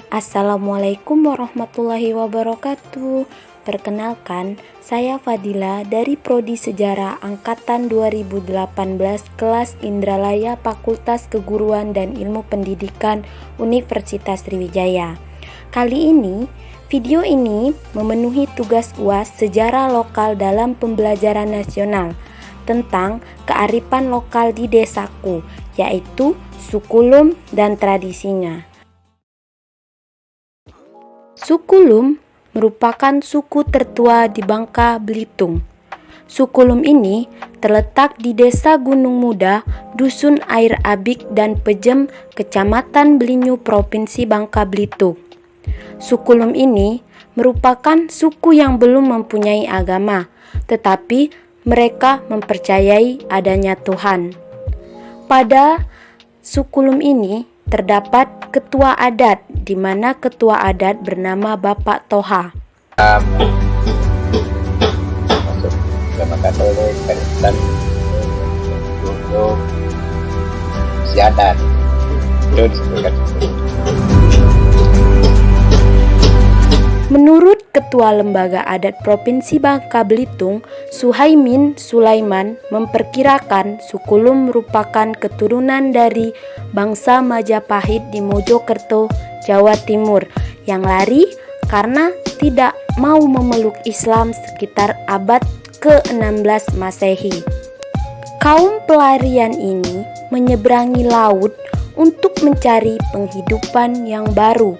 Assalamualaikum warahmatullahi wabarakatuh. Perkenalkan, saya Fadila dari Prodi Sejarah Angkatan 2018 kelas Indralaya Fakultas Keguruan dan Ilmu Pendidikan Universitas Sriwijaya. Kali ini, video ini memenuhi tugas UAS Sejarah Lokal dalam Pembelajaran Nasional tentang kearifan lokal di desaku, yaitu Sukulum dan tradisinya. Sukulum merupakan suku tertua di Bangka Belitung. Sukulum ini terletak di Desa Gunung Muda, Dusun Air Abik dan Pejem, Kecamatan Belinyu, Provinsi Bangka Belitung. Sukulum ini merupakan suku yang belum mempunyai agama, tetapi mereka mempercayai adanya Tuhan. Pada Sukulum ini terdapat ketua adat, di mana ketua adat bernama Bapak Toha. Masuk agama Katolik, Kristen, Hindu, si adat itu disebutkan. Menurut Ketua Lembaga Adat Provinsi Bangka Belitung, Suhaimin Sulaiman, memperkirakan Sukulum merupakan keturunan dari bangsa Majapahit di Mojokerto, Jawa Timur, yang lari karena tidak mau memeluk Islam sekitar abad ke-16 Masehi. Kaum pelarian ini menyeberangi laut untuk mencari penghidupan yang baru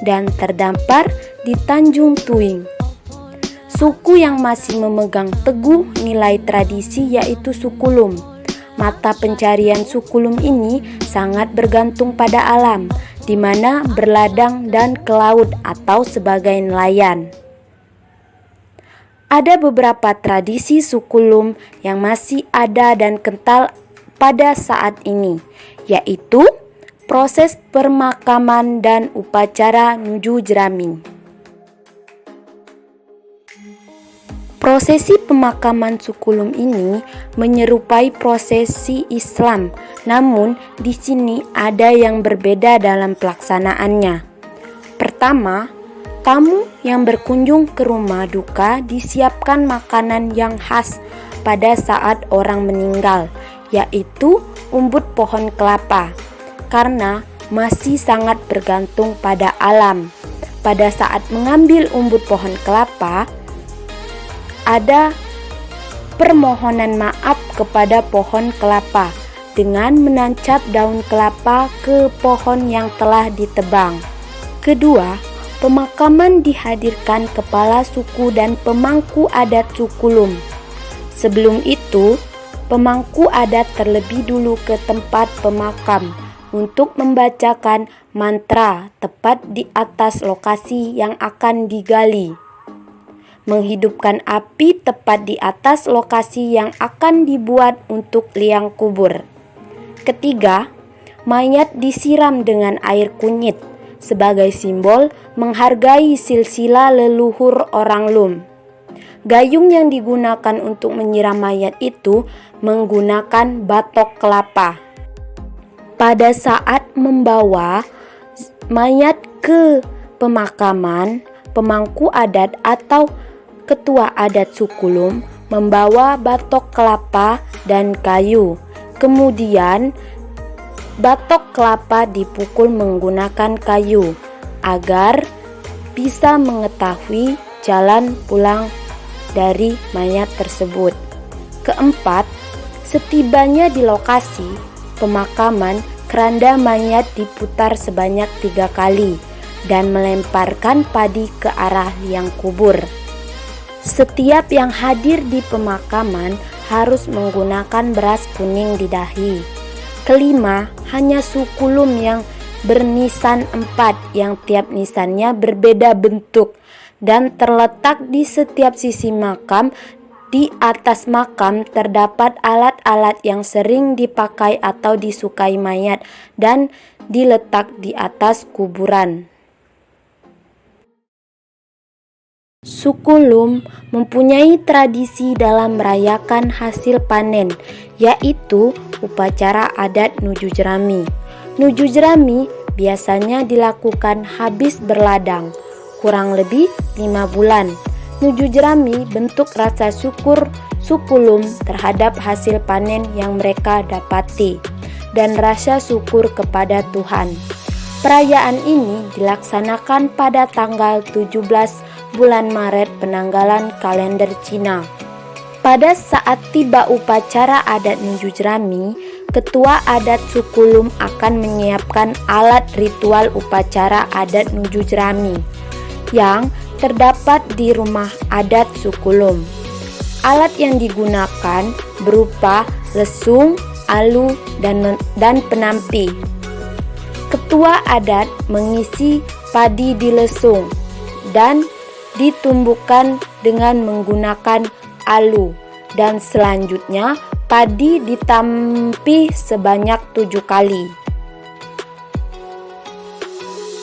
dan terdampar di Tanjung Tuing. Suku yang masih memegang teguh nilai tradisi yaitu Sukulum. Mata pencarian Sukulum ini sangat bergantung pada alam, di mana berladang dan ke laut atau sebagai nelayan. Ada beberapa tradisi Sukulum yang masih ada dan kental pada saat ini, yaitu proses pemakaman dan upacara nuju jerami. Prosesi pemakaman Sukulum ini menyerupai prosesi Islam, namun di sini ada yang berbeda dalam pelaksanaannya. Pertama, tamu yang berkunjung ke rumah duka disiapkan makanan yang khas pada saat orang meninggal, yaitu umbut pohon kelapa, karena masih sangat bergantung pada alam. Pada saat mengambil umbut pohon kelapa, ada permohonan maaf kepada pohon kelapa dengan menancap daun kelapa ke pohon yang telah ditebang. Kedua, pemakaman dihadirkan kepala suku dan pemangku adat Sukulum. Sebelum itu, pemangku adat terlebih dulu ke tempat pemakam untuk membacakan mantra tepat di atas lokasi yang akan digali, menghidupkan api tepat di atas lokasi yang akan dibuat untuk liang kubur. Ketiga, mayat disiram dengan air kunyit sebagai simbol menghargai silsilah leluhur orang Lum. Gayung yang digunakan untuk menyiram mayat itu menggunakan batok kelapa. Pada saat membawa mayat ke pemakaman, pemangku adat atau ketua adat Sukulum membawa batok kelapa dan kayu. Kemudian batok kelapa dipukul menggunakan kayu agar bisa mengetahui jalan pulang dari mayat tersebut. Keempat, setibanya di lokasi pemakaman, keranda mayat diputar sebanyak 3 kali dan melemparkan padi ke arah liang kubur. Setiap yang hadir di pemakaman harus menggunakan beras kuning di dahi. Kelima, hanya Sukulum yang bernisan 4 yang tiap nisannya berbeda bentuk dan terletak di setiap sisi makam. Di atas makam terdapat alat-alat yang sering dipakai atau disukai mayat dan diletak di atas kuburan. Sukulum mempunyai tradisi dalam merayakan hasil panen, yaitu upacara adat nuju jerami. Nuju jerami biasanya dilakukan habis berladang, kurang lebih 5 bulan. Nuju jerami bentuk rasa syukur Sukulum terhadap hasil panen yang mereka dapati dan rasa syukur kepada Tuhan. Perayaan ini dilaksanakan pada tanggal 17 bulan Maret penanggalan kalender Cina. Pada saat tiba upacara adat Nuju jerami, ketua adat Sukulum akan menyiapkan alat ritual upacara adat Nuju jerami yang terdapat di rumah adat Sukulum. Alat yang digunakan berupa lesung, alu, dan penampi. Ketua adat mengisi padi di lesung dan ditumbuhkan dengan menggunakan alu, dan selanjutnya padi ditampi sebanyak 7 kali.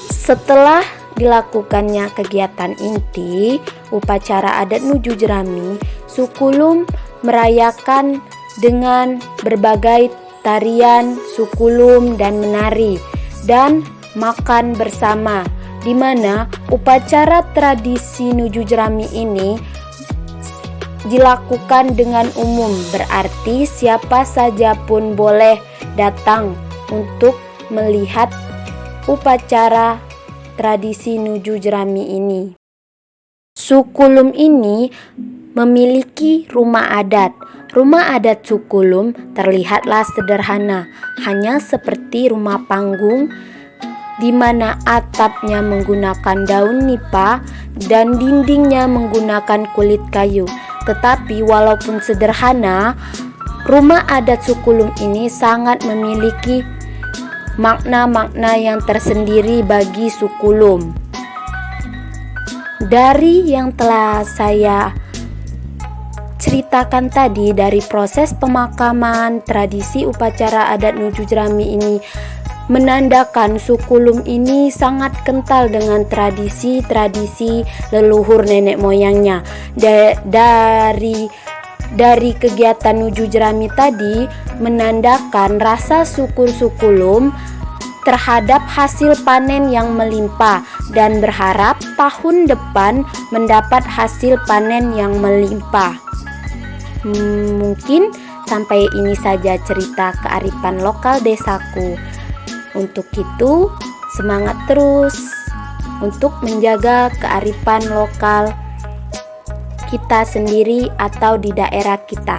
Setelah dilakukannya kegiatan inti upacara adat Nuju jerami, Sukulum merayakan dengan berbagai tarian Sukulum dan menari dan makan bersama, di mana upacara tradisi Nuju jerami ini dilakukan dengan umum, berarti siapa saja pun boleh datang untuk melihat upacara tradisi Nuju jerami ini. Sukulum ini memiliki rumah adat. Rumah adat Sukulum terlihatlah sederhana, hanya seperti rumah panggung di mana atapnya menggunakan daun nipah dan dindingnya menggunakan kulit kayu. Tetapi walaupun sederhana, rumah adat Sukulum ini sangat memiliki makna-makna yang tersendiri bagi Sukulum. Dari yang telah saya ceritakan tadi, dari proses pemakaman, tradisi upacara adat Nuju jerami ini menandakan Sukulum ini sangat kental dengan tradisi-tradisi leluhur nenek moyangnya. Dari kegiatan Nuju jerami tadi menandakan rasa syukur Sukulum terhadap hasil panen yang melimpah dan berharap tahun depan mendapat hasil panen yang melimpah. Mungkin sampai ini saja cerita kearifan lokal desaku. Untuk itu, semangat terus untuk menjaga kearifan lokal kita sendiri atau di daerah kita.